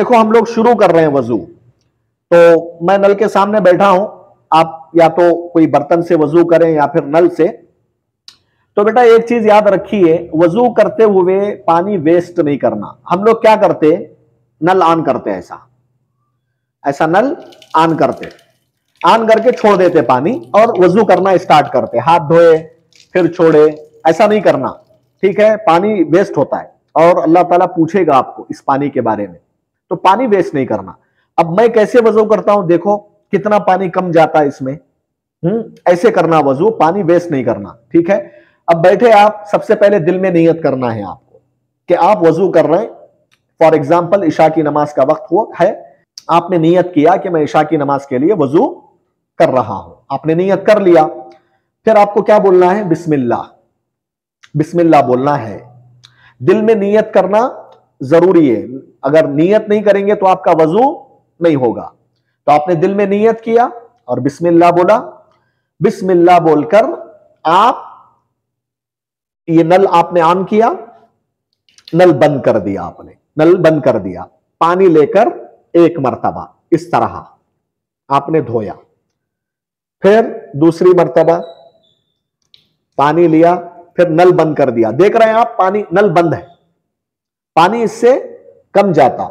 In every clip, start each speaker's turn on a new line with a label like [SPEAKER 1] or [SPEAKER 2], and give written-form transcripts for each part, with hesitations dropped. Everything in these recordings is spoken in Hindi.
[SPEAKER 1] देखो हम लोग शुरू कर रहे हैं वजू। तो मैं नल के सामने बैठा हूं, आप या तो कोई बर्तन से वजू करें या फिर नल से। तो बेटा एक चीज याद रखिए, वजू करते हुए पानी वेस्ट नहीं करना। हम लोग क्या करते, नल ऑन करते, ऐसा ऐसा नल ऑन करते, ऑन करके छोड़ देते पानी और वजू करना स्टार्ट करते, हाथ धोए फिर छोड़े। ऐसा नहीं करना, ठीक है? पानी वेस्ट होता है और अल्लाह ताला पूछेगा आपको इस पानी के बारे में। तो पानी वेस्ट नहीं करना। अब मैं कैसे वजू करता हूं, देखो कितना पानी कम जाता है इसमें। ऐसे करना वजू, पानी वेस्ट नहीं करना, ठीक है? अब बैठे आप, सबसे पहले दिल में नियत करना है आपको कि आप वजू कर रहे हैं। फॉर एग्जाम्पल इशा की नमाज का वक्त हुआ है, आपने नियत किया कि मैं इशा की नमाज के लिए वजू कर रहा हूं, आपने नियत कर लिया। फिर आपको क्या बोलना है, बिस्मिल्लाह, बिस्मिल्लाह बोलना है। दिल में नियत करना जरूरी है, अगर नियत नहीं करेंगे तो आपका वजू नहीं होगा। तो आपने दिल में नियत किया और बिस्मिल्लाह बोला। बिस्मिल्लाह बोलकर आप ये नल आपने ऑन किया, नल बंद कर दिया, आपने नल बंद कर दिया। पानी लेकर एक मर्तबा इस तरह आपने धोया, फिर दूसरी मर्तबा पानी लिया, फिर नल बंद कर दिया। देख रहे हैं आप, पानी, नल बंद है, पानी इससे कम जाता,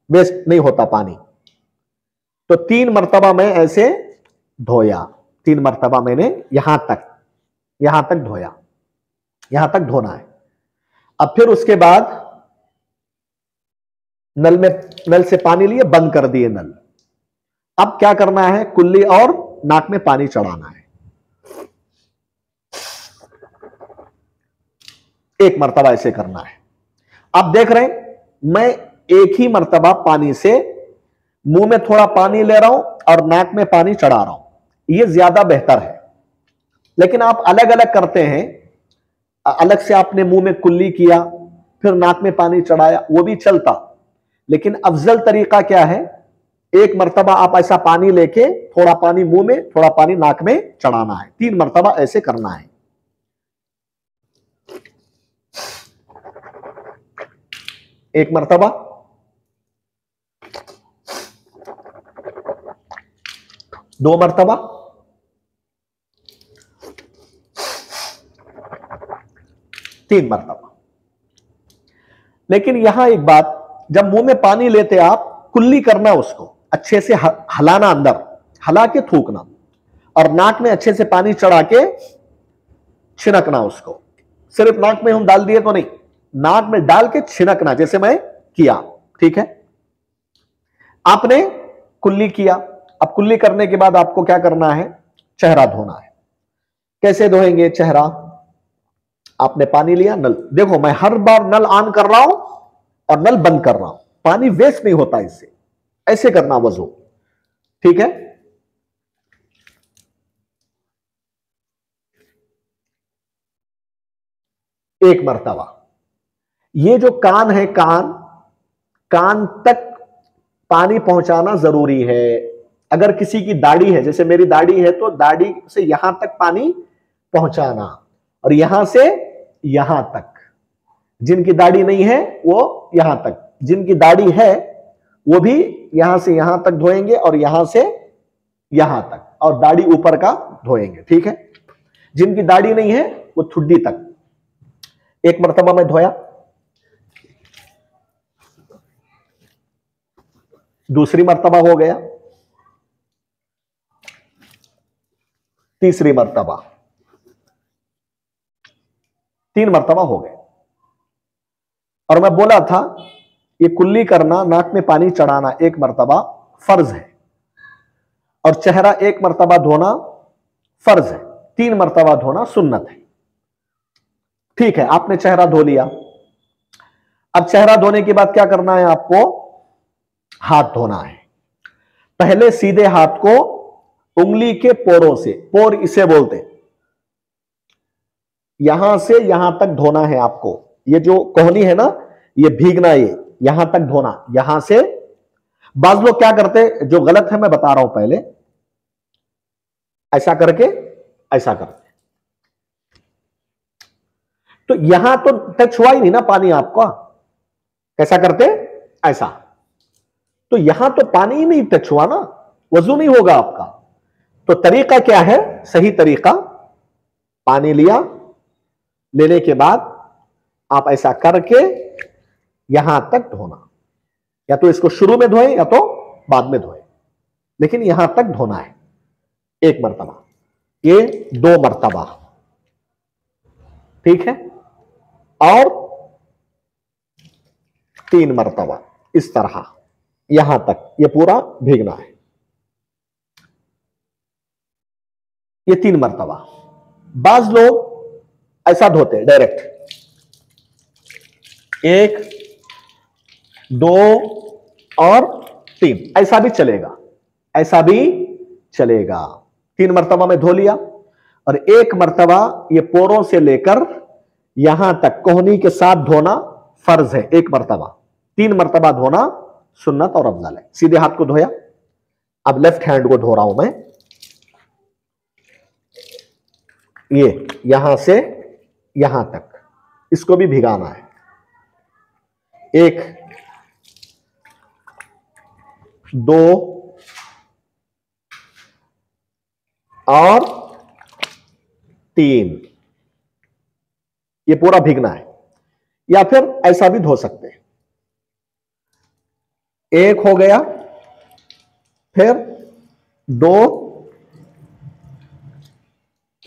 [SPEAKER 1] वेस्ट नहीं होता पानी। तो 3 मर्तबा मैं ऐसे धोया, 3 मर्तबा मैंने यहां तक धोया, यहां तक धोना है। अब फिर उसके बाद नल से पानी लिए, बंद कर दिए नल। अब क्या करना है, कुल्ली और नाक में पानी चढ़ाना है। 1 मर्तबा ऐसे करना है। आप देख रहे हैं मैं एक ही मर्तबा पानी से मुंह में थोड़ा पानी ले रहा हूं और नाक में पानी चढ़ा रहा हूं, यह ज्यादा बेहतर है। लेकिन आप अलग अलग करते हैं, अलग से आपने मुंह में कुल्ली किया फिर नाक में पानी चढ़ाया, वो भी चलता। लेकिन अफजल तरीका क्या है, 1 मर्तबा आप ऐसा पानी लेके थोड़ा पानी मुंह में, थोड़ा पानी नाक में चढ़ाना है। 3 मर्तबा ऐसे करना है। एक मर्तबा, 2 मर्तबा, 3 मर्तबा। लेकिन यहां एक बात, जब मुंह में पानी लेते आप, कुल्ली करना, उसको अच्छे से हलाना, अंदर हला के थूकना, और नाक में अच्छे से पानी चढ़ा के छिनकना उसको। सिर्फ नाक में हम डाल दिए तो नहीं, नाक में डाल के छिनकना, जैसे मैं किया, ठीक है? आपने कुल्ली किया। अब कुल्ली करने के बाद आपको क्या करना है, चेहरा धोना है। कैसे धोएंगे चेहरा, आपने पानी लिया, नल, देखो मैं हर बार नल ऑन कर रहा हूं और नल बंद कर रहा हूं, पानी वेस्ट नहीं होता इससे। ऐसे करना वजू, ठीक है? एक मर्तबा। ये जो कान है, कान तक पानी पहुंचाना जरूरी है। अगर किसी की दाढ़ी है, जैसे मेरी दाढ़ी है, तो दाढ़ी से यहां तक पानी पहुंचाना, और यहां से यहां तक। जिनकी दाढ़ी नहीं है वो यहां तक, जिनकी दाढ़ी है वो भी यहां से यहां तक धोएंगे और यहां से यहां तक, और दाढ़ी ऊपर का धोएंगे, ठीक है? जिनकी दाढ़ी नहीं है वो ठुड्डी तक। 1 मर्तबा में धोया, दूसरी मर्तबा हो गया, तीसरी मर्तबा, 3 मर्तबा हो गए। और मैं बोला था ये कुल्ली करना, नाक में पानी चढ़ाना 1 मर्तबा फर्ज है, और चेहरा 1 मर्तबा धोना फर्ज है, 3 मर्तबा धोना सुन्नत है, ठीक है? आपने चेहरा धो लिया। अब चेहरा धोने के बाद क्या करना है, आपको हाथ धोना है। पहले सीधे हाथ को उंगली के पोरों से, पोर इसे बोलते, यहां से यहां तक धोना है आपको। ये जो कोहनी है ना, ये भीगना, ये यहां तक धोना, यहां से। बाज लोग क्या करते, जो गलत है मैं बता रहा हूं, पहले ऐसा करके ऐसा करते, तो यहां तो टच हुआ ही नहीं ना पानी आपका। कैसा करते, ऐसा, तो यहां तो पानी ही नहीं टच हुआ ना, वजू नहीं होगा आपका। तो तरीका क्या है, सही तरीका, पानी लिया, लेने के बाद आप ऐसा करके यहां तक धोना, या तो इसको शुरू में धोए या तो बाद में धोए, लेकिन यहां तक धोना है। एक मर्तबा, ये 2 मर्तबा, ठीक है, और 3 मर्तबा, इस तरह यहां तक ये पूरा भीगना है। ये 3 मर्तबा। बाज लोग ऐसा धोते हैं डायरेक्ट, 1, 2 और 3, ऐसा भी चलेगा, ऐसा भी चलेगा। 3 मर्तबा में धो लिया, और 1 मर्तबा ये पोरों से लेकर यहां तक कोहनी के साथ धोना फर्ज है, 1 मर्तबा। 3 मर्तबा धोना सुन्नत और अफजल है। सीधे हाथ को धोया, अब लेफ्ट हैंड को धो रहा हूं मैं, ये यहां से यहां तक, इसको भी भिगाना है। 1, 2 और 3, ये पूरा भीगना है। या फिर ऐसा भी धो सकते हैं, 1 हो गया, फिर 2,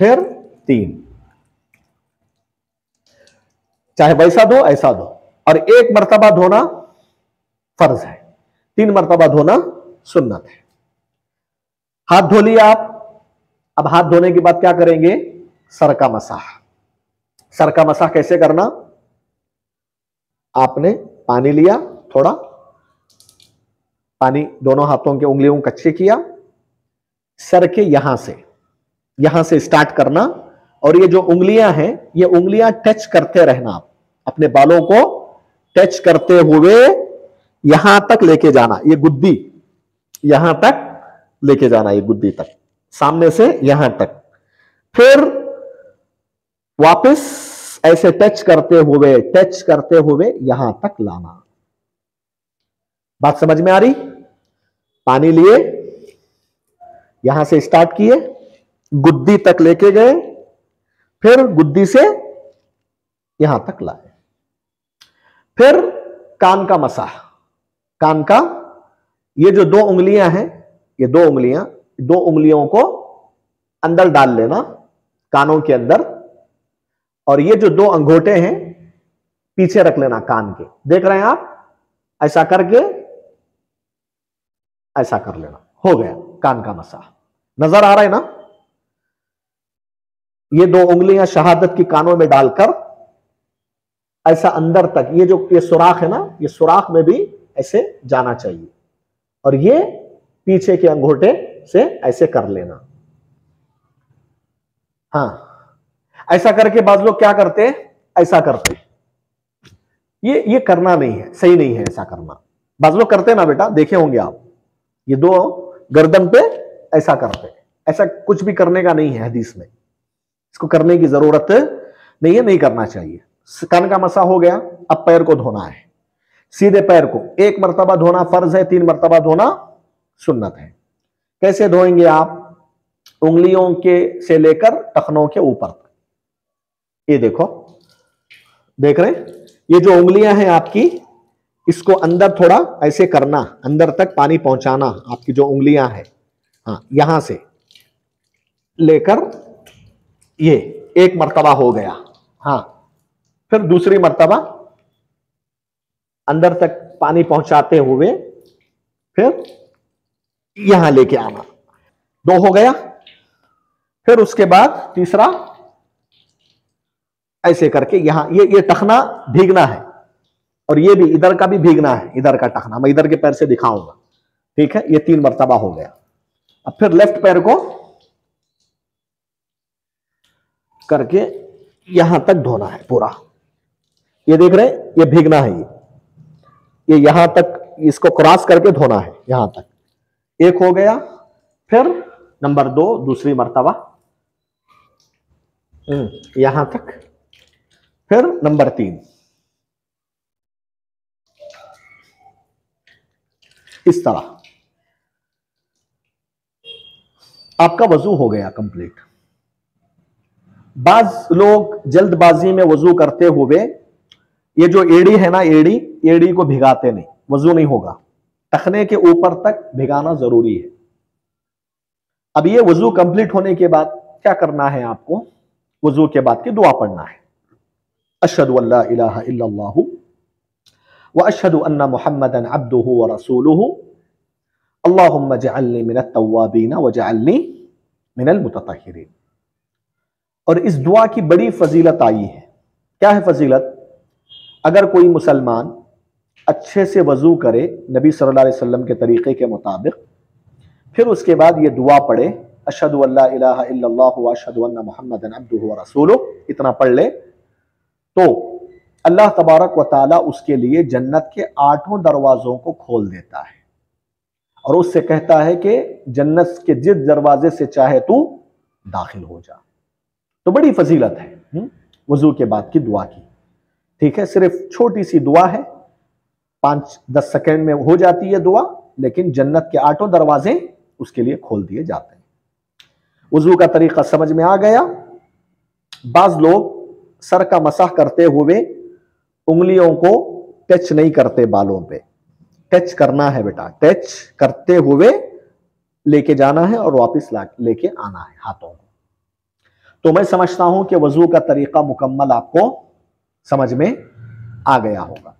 [SPEAKER 1] फिर 3, चाहे वैसा दो ऐसा दो। और 1 मर्तबा धोना फर्ज है, 3 मर्तबा धोना सुन्नत है। हाथ धो लिया आप, अब हाथ धोने के बाद क्या करेंगे, सर का मसाह। सर का मसाह कैसे करना, आपने पानी लिया, थोड़ा पानी दोनों हाथों के उंगलियों को कच्चे किया, सर के यहां से स्टार्ट करना, और ये जो उंगलियां हैं, ये उंगलियां टच करते रहना, आप अपने बालों को टच करते हुए यहां तक लेके जाना, ये गुद्दी यहां तक लेके जाना, ये गुद्दी तक, सामने से यहां तक, फिर वापस ऐसे टच करते हुए यहां तक लाना। बात समझ में आ रही? पानी लिए, यहां से स्टार्ट किए, गुद्दी तक लेके गए, फिर गुद्दी से यहां तक लाए। फिर कान का मसाह, कान का, ये जो 2 उंगलियां हैं, ये 2 उंगलियों को अंदर डाल लेना कानों के अंदर, और ये जो 2 अंगूठे हैं पीछे रख लेना कान के। देख रहे हैं आप, ऐसा करके ऐसा कर लेना, हो गया कान का मसाह। नजर आ रहा है ना? ये 2 उंगलियां शहादत की कानों में डालकर ऐसा अंदर तक, ये जो ये सुराख है ना, ये सुराख में भी ऐसे जाना चाहिए, और ये पीछे के अंगूठे से ऐसे कर लेना। हाँ, ऐसा करके बाद लोग क्या करते हैं, ऐसा करते हैं, ये करना नहीं है, सही नहीं है ऐसा करना। बाद लोग करते ना बेटा, देखे होंगे आप, ये 2 गर्दन पे ऐसा करते हैं। ऐसा कुछ भी करने का नहीं है हदीस में, इसको करने की जरूरत नहीं है, नहीं करना चाहिए। कान का मसा हो गया, अब पैर को धोना है। सीधे पैर को 1 मर्तबा धोना फर्ज है, 3 मर्तबा धोना सुन्नत है। कैसे धोएंगे आप, उंगलियों के से लेकर टखनों के ऊपर तक, ये देखो, देख रहे हैं, ये जो उंगलियां हैं आपकी, इसको अंदर थोड़ा ऐसे करना, अंदर तक पानी पहुंचाना, आपकी जो उंगलियां हैं, हाँ, यहां से लेकर ये 1 मर्तबा हो गया। हाँ, फिर दूसरी मर्तबा अंदर तक पानी पहुंचाते हुए फिर यहां लेके आना, 2 हो गया। फिर उसके बाद तीसरा ऐसे करके यहां, ये टखना भीगना है, और ये भी इधर का भी भीगना है, इधर का टखना मैं इधर के पैर से दिखाऊंगा, ठीक है। ये 3 मर्तबा हो गया। अब फिर लेफ्ट पैर को करके यहां तक धोना है पूरा, ये देख रहे हैं, ये भीगना है, ये यहां तक, इसको क्रॉस करके धोना है यहां तक। 1 हो गया। फिर नंबर 2 दूसरी मर्तबा यहां तक। फिर नंबर 3, इस तरह आपका वजू हो गया कंप्लीट। बाज लोग जल्दबाजी में वजू करते हुए ये जो एड़ी है ना, एड़ी को भिगाते नहीं, वजू नहीं होगा। टखने के ऊपर तक भिगाना जरूरी है। अब ये वजू कंप्लीट होने के बाद क्या करना है आपको? वजू के बाद की दुआ पढ़ना है। अशहदु अल्ला इलाहा इल्लल्लाहु व अशहदु अन्ना मुहम्मदन अब्दुहु व रसूलुहु अल्लाहुम्मा जअलनी मिनत तव्वाबीन व जअलनी मिनल मुततहिरीन। और इस दुआ की बड़ी फजीलत आई है। क्या है फजीलत? अगर कोई मुसलमान अच्छे से वजू करे नबी सल्लल्लाहु अलैहि वसल्लम के तरीके के मुताबिक, फिर उसके बाद ये दुआ पढ़े, अशहदु अल्ला इलाहा इल्लल्लाहु व अशहदु अन्ना मुहम्मदन अब्दुहु व रसूलुहु, इतना पढ़ ले, तो अल्लाह तबारक व तआला उसके लिए जन्नत के 8 दरवाजों को खोल देता है और उससे कहता है कि जन्नत के जिस दरवाजे से चाहे तू दाखिल हो जा। तो बड़ी फजीलत है वजू के बाद की दुआ की। ठीक है, सिर्फ छोटी सी दुआ है, 5-10 सेकंड में हो जाती है दुआ, लेकिन जन्नत के 8 दरवाजे उसके लिए खोल दिए जाते हैं। वजू का तरीका समझ में आ गया। बाज लोग सर का मसाह करते हुए उंगलियों को टच नहीं करते बालों पे। टच करना है बेटा, टच करते हुए लेके जाना है और वापस लेके आना है हाथों को। तो मैं समझता हूं कि वजू का तरीका मुकम्मल आपको समझ में आ गया होगा।